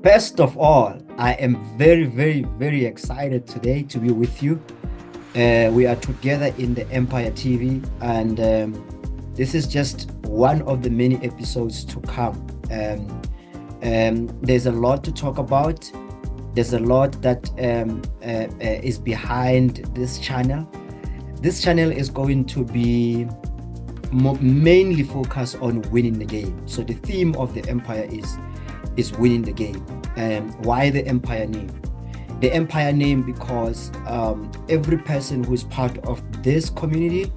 First of all, I am very, very, very excited today to be with you. We are together in the Empire TV, and this is just one of the many episodes to come. There's a lot to talk about. There's a lot that is behind this channel. This channel is going to be mainly focused on winning the game. So the theme of the Empire is winning the game. Why the Empire name? The Empire name because every person who is part of this community,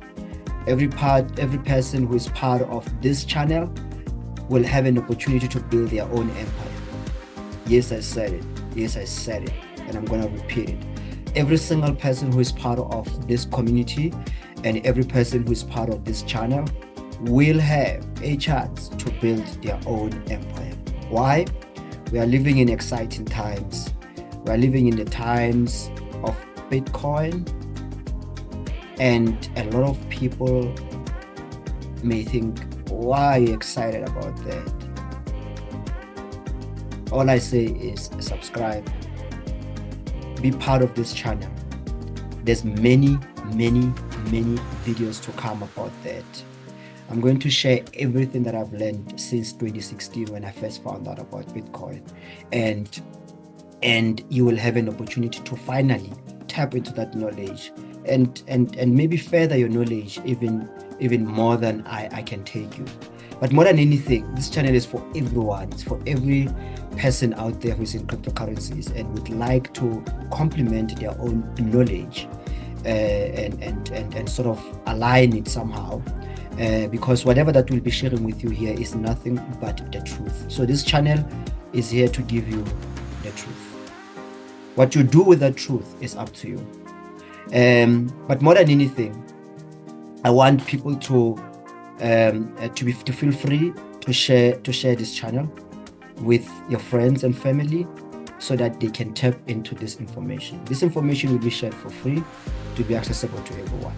every person who is part of this channel will have an opportunity to build their own empire. Yes, I said it. Yes, I said it, and I'm gonna repeat it. Every single person who is part of this community and every person who is part of this channel will have a chance to build their own empire. Why? We are living in exciting times. We are living in the times of Bitcoin, and a lot of people may think, why are you excited about that? All I say is subscribe, be part of this channel. There's many videos to come about that. I'm going to share everything that I've learned since 2016 when I first found out about Bitcoin, and you will have an opportunity to finally tap into that knowledge and maybe further your knowledge even more than I can take you. But more than anything, this channel is for everyone. It's for every person out there who's in cryptocurrencies and would like to complement their own knowledge and sort of align it somehow. Because whatever that we'll be sharing with you here is nothing but the truth. So this channel is here to give you the truth. What you do with that truth is up to you. But more than anything, I want people to feel free to share this channel with your friends and family so that they can tap into this information. This information will be shared for free to be accessible to everyone.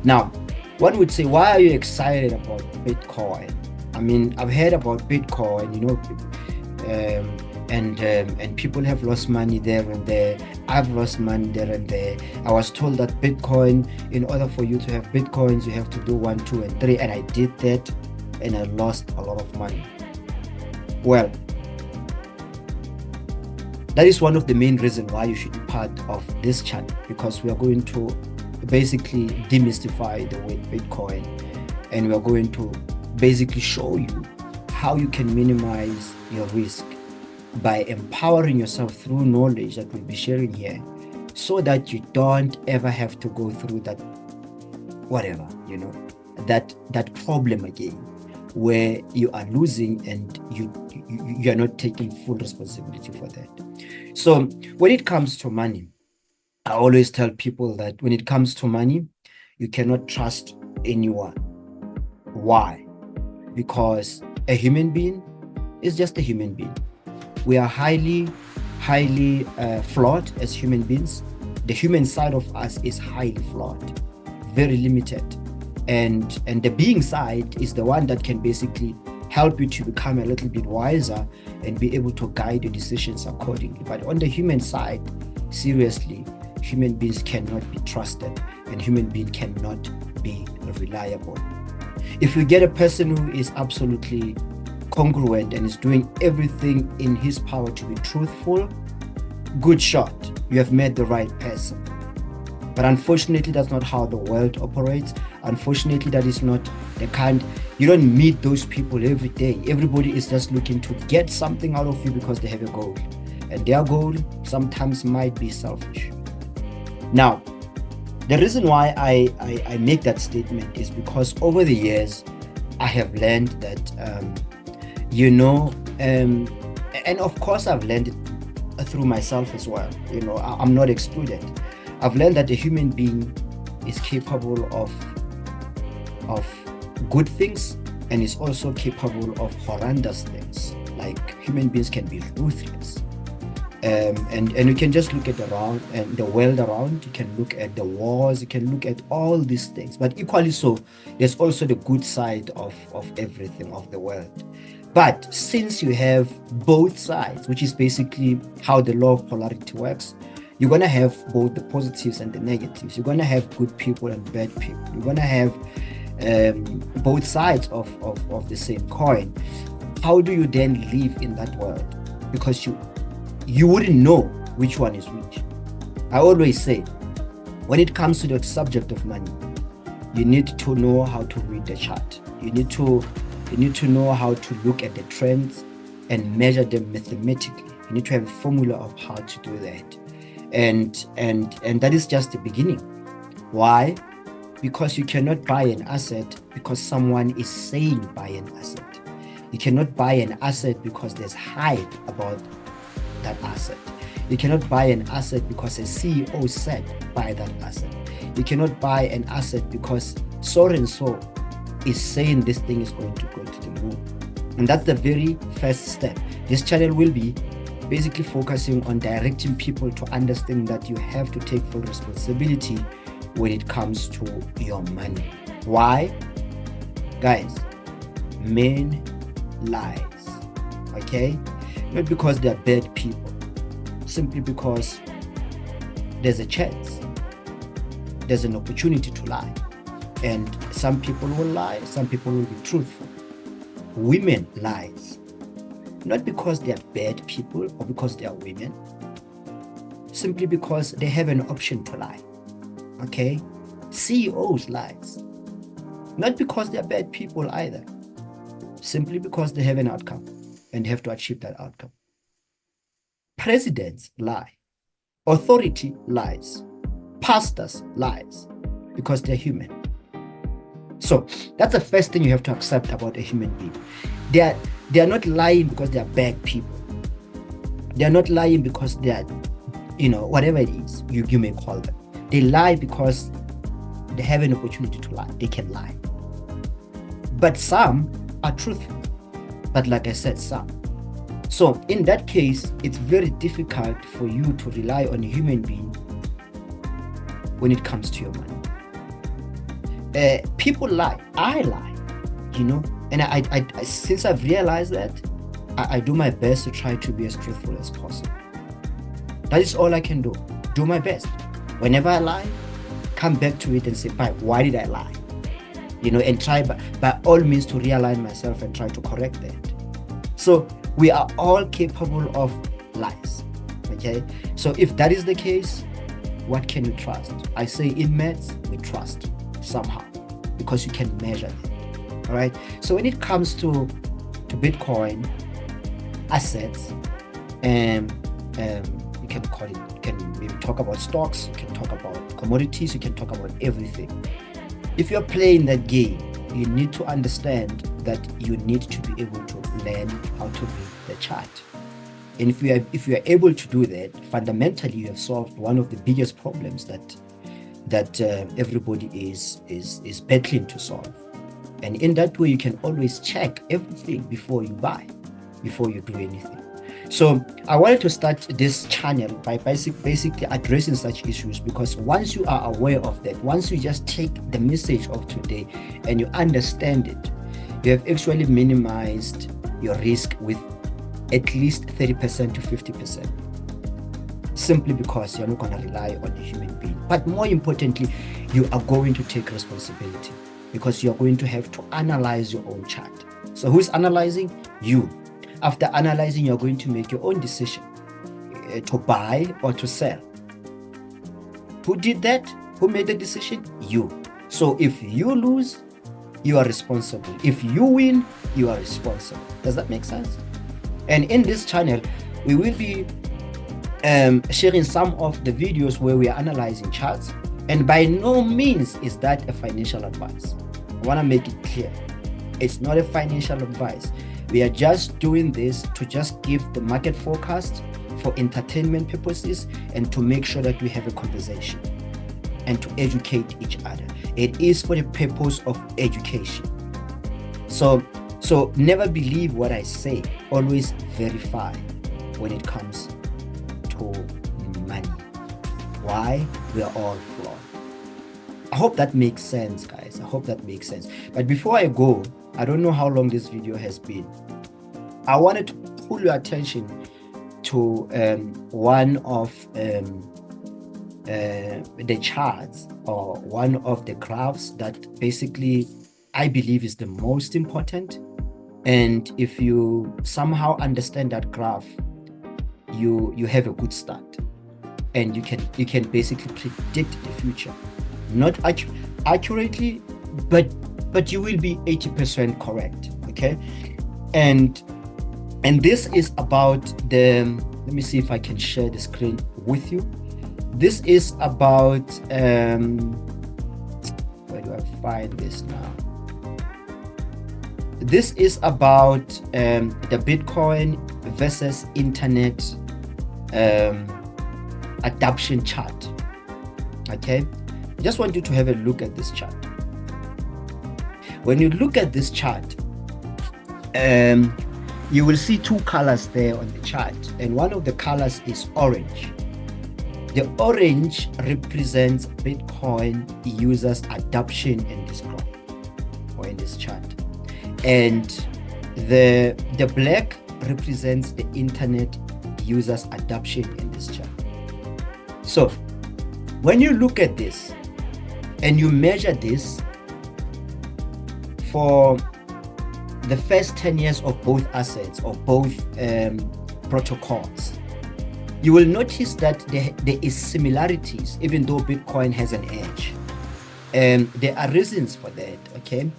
Now, one would say, why are you excited about Bitcoin? I mean, I've heard about Bitcoin, and people have lost money there and there. I've lost money there and there. I was told that Bitcoin, in order for you to have Bitcoins, you have to do 1, 2, and 3, and I did that, and I lost a lot of money. Well, that is one of the main reasons why you should be part of this channel, because we are going to basically demystify the word Bitcoin, and we are going to basically show you how you can minimize your risk by empowering yourself through knowledge that we'll be sharing here, so that you don't ever have to go through that that problem again, where you are losing and you are not taking full responsibility for that. So when it comes to money, I always tell people that when it comes to money, you cannot trust anyone. Why? Because a human being is just a human being. We are highly flawed as human beings. The human side of us is highly flawed, very limited. And the being side is the one that can basically help you to become a little bit wiser and be able to guide your decisions accordingly. But on the human side, seriously, human beings cannot be trusted and human beings cannot be reliable. If we get a person who is absolutely congruent and is doing everything in his power to be truthful, good shot, you have met the right person. But unfortunately, that's not how the world operates. Unfortunately, that is not the kind, you don't meet those people every day. Everybody is just looking to get something out of you because they have a goal, and their goal sometimes might be selfish. Now, the reason why I make that statement is because over the years, I have learned that, and of course I've learned it through myself as well. I'm not excluded. I've learned that a human being is capable of good things and is also capable of horrendous things. Like, human beings can be ruthless. And you can just look at the world around. You can look at the wars. You can look at all these things. But equally so, there's also the good side of everything, of the world. But since you have both sides, which is basically how the law of polarity works, you're going to have both the positives and the negatives. You're going to have good people and bad people. You're going to have both sides of the same coin. How do you then live in that world? Because you wouldn't know which one is which. I always say, when it comes to the subject of money, you need to know how to read the chart. You need to know how to look at the trends and measure them mathematically. You need to have a formula of how to do that. And that is just the beginning. Why? Because you cannot buy an asset because someone is saying buy an asset. You cannot buy an asset because there's hype about that asset. You cannot buy an asset because a CEO said buy that asset. You cannot buy an asset because so and so is saying this thing is going to go to the moon. And that's the very first step. This channel will be basically focusing on directing people to understand that you have to take full responsibility when it comes to your money. Why? Guys, men lies, okay? Not because they're bad people, simply because there's a chance, there's an opportunity to lie. And some people will lie, some people will be truthful. Women lies, not because they are bad people or because they are women, simply because they have an option to lie, okay? CEOs lies, not because they are bad people either, simply because they have an outcome and have to achieve that outcome. Presidents lie, authority lies, pastors lies, because they're human. So that's the first thing you have to accept about a human being. They are not lying because they are bad people. They are not lying because they are, whatever it is you may call them. They lie because they have an opportunity to lie. They can lie. But some are truthful. But like I said, some. So in that case, it's very difficult for you to rely on a human being when it comes to your money. People lie. I lie, and I since I've realized that, I do my best to try to be as truthful as possible. That is all I can do. Do my best. Whenever I lie, come back to it and say, why did I lie? And try by all means to realign myself and try to correct that. So we are all capable of lies, okay? So if that is the case, what can you trust? I say in maths, we trust somehow because you can measure it, all right? So when it comes to Bitcoin assets, you can call it, you can maybe talk about stocks, you can talk about commodities, you can talk about everything. If you're playing that game, you need to understand that you need to be able to learn how to read the chart. And if you are able to do that, fundamentally you have solved one of the biggest problems that everybody is battling to solve. And in that way, you can always check everything before you buy, before you do anything. So I wanted to start this channel by basically addressing such issues, because once you are aware of that, once you just take the message of today and you understand it, you have actually minimized your risk with at least 30% to 50%, simply because you're not going to rely on a human being. But more importantly, you are going to take responsibility, because you're going to have to analyze your own chart. So who's analyzing? You. After analyzing, you're going to make your own decision to buy or to sell. Who did that? Who made the decision? You. So if you lose, you are responsible. If you win, you are responsible. Does that make sense? And in this channel, we will be sharing some of the videos where we are analyzing charts. And by no means is that a financial advice. I want to make it clear. It's not a financial advice. We are just doing this to just give the market forecast for entertainment purposes and to make sure that we have a conversation and to educate each other. It is for the purpose of education. So never believe what I say. Always verify when it comes to money. Why? We are all flawed. I hope that makes sense, guys. I hope that makes sense. But before I go, I don't know how long this video has been. I wanted to pull your attention to one of the charts, or one of the graphs that basically I believe is the most important. And if you somehow understand that graph, you have a good start, and you can basically predict the future, not accurately, but you will be 80% correct. Okay, and this is about the, let me see if I can share the screen with you. This is about where do I find this now? This is about the Bitcoin versus internet adoption chart. Okay, I just want you to have a look at this chart. When you look at this chart, you will see two colors there on the chart, and one of the colors is orange. The orange represents Bitcoin users adoption in this graph, or in this chart, and the black represents the internet users adoption in this chart. So when you look at this and you measure this for the first 10 years of both assets, or both protocols, you will notice that there is similarities, even though Bitcoin has an edge. There are reasons for that, okay?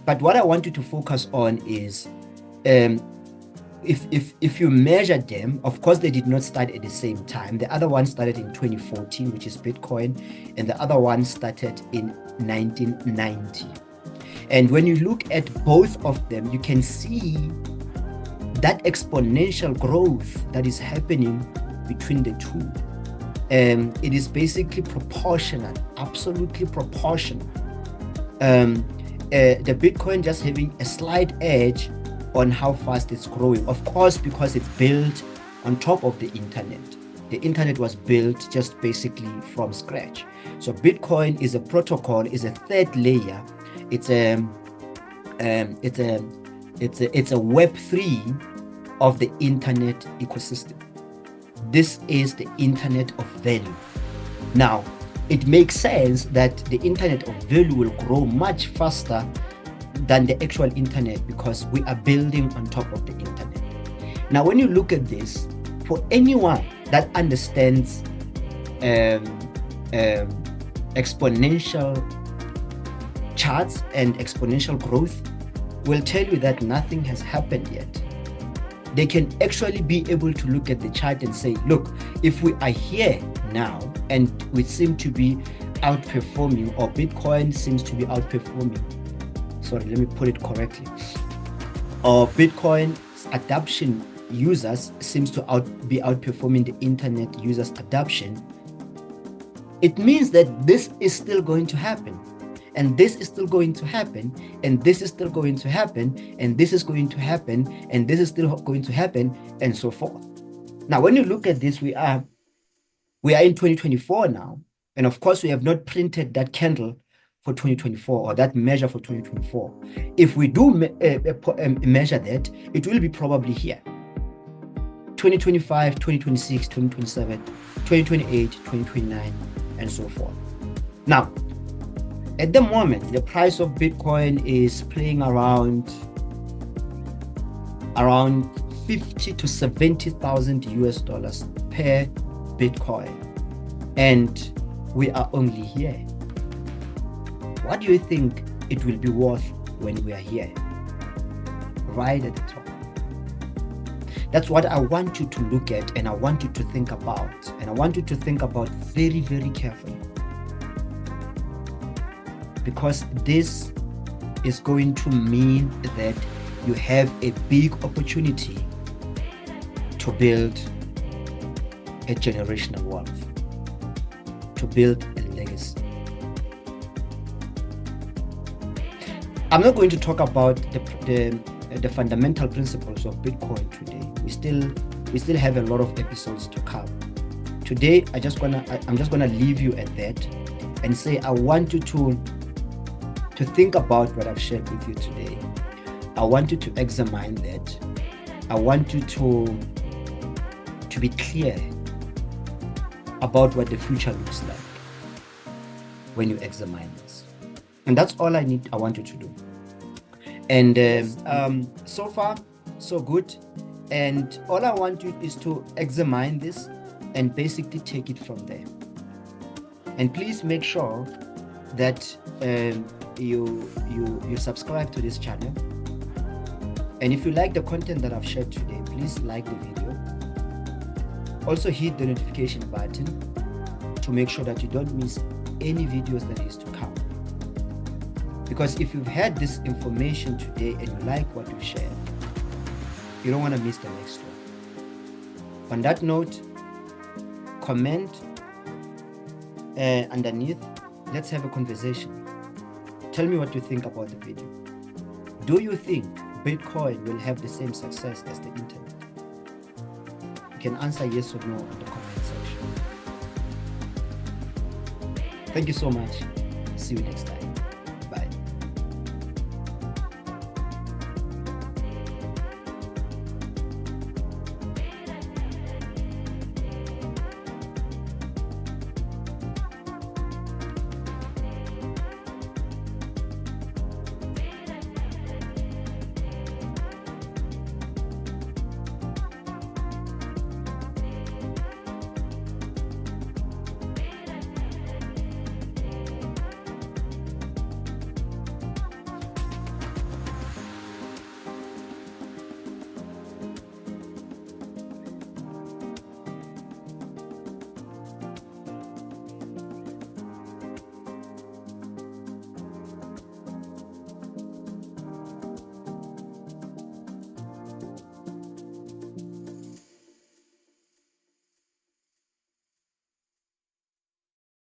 But what I want you to focus on is, if you measure them, of course they did not start at the same time. The other one started in 2014, which is Bitcoin, and the other one started in 1990. And when you look at both of them, you can see that exponential growth that is happening between the two. It is basically proportional, absolutely proportional. The Bitcoin just having a slight edge on how fast it's growing, of course, because it's built on top of the internet. The internet was built just basically from scratch. So Bitcoin is a protocol, is a third layer. It's a Web3 of the internet ecosystem. This is the internet of value. Now, it makes sense that the internet of value will grow much faster than the actual internet, because we are building on top of the internet. Now, when you look at this, for anyone that understands exponential charts and exponential growth, will tell you that nothing has happened yet. They can actually be able to look at the chart and say, look, if we are here now and we seem to be outperforming, or Bitcoin seems to be outperforming, sorry, let me put it correctly, or Bitcoin's adoption users seems to be outperforming the internet users adoption, it means that this is still going to happen. And this is still going to happen, and this is still going to happen, and this is going to happen, and this is still going to happen, and so forth. Now, when you look at this, we are in 2024 now, and of course, we have not printed that candle for 2024, or that measure for 2024. If we do measure that, it will be probably here. 2025, 2026, 2027, 2028, 2029, and so forth. Now, at the moment, the price of Bitcoin is playing around 50 to 70,000 US dollars per Bitcoin, and we are only here. What do you think it will be worth when we are here? Right at the top. That's what I want you to look at, and I want you to think about, and I want you to think about very, very carefully. Because this is going to mean that you have a big opportunity to build a generational wealth, to build a legacy. I'm not going to talk about the fundamental principles of Bitcoin today. We still have a lot of episodes to come. Today, I'm just gonna leave you at that and say I want you to think about what I've shared with you today. I want you to examine that. I want you to be clear about what the future looks like when you examine this. And that's all I want you to do. And so far, so good. And all I want you is to examine this and basically take it from there. And please make sure that you subscribe to this channel. And if you like the content that I've shared today, please like the video. Also hit the notification button to make sure that you don't miss any videos that is to come. Because if you've had this information today and you like what we've shared, you don't want to miss the next one. On that note, comment underneath. Let's have a conversation. Tell me what you think about the video. Do you think Bitcoin will have the same success as the internet? You can answer yes or no in the comment section. Thank you so much. See you next time.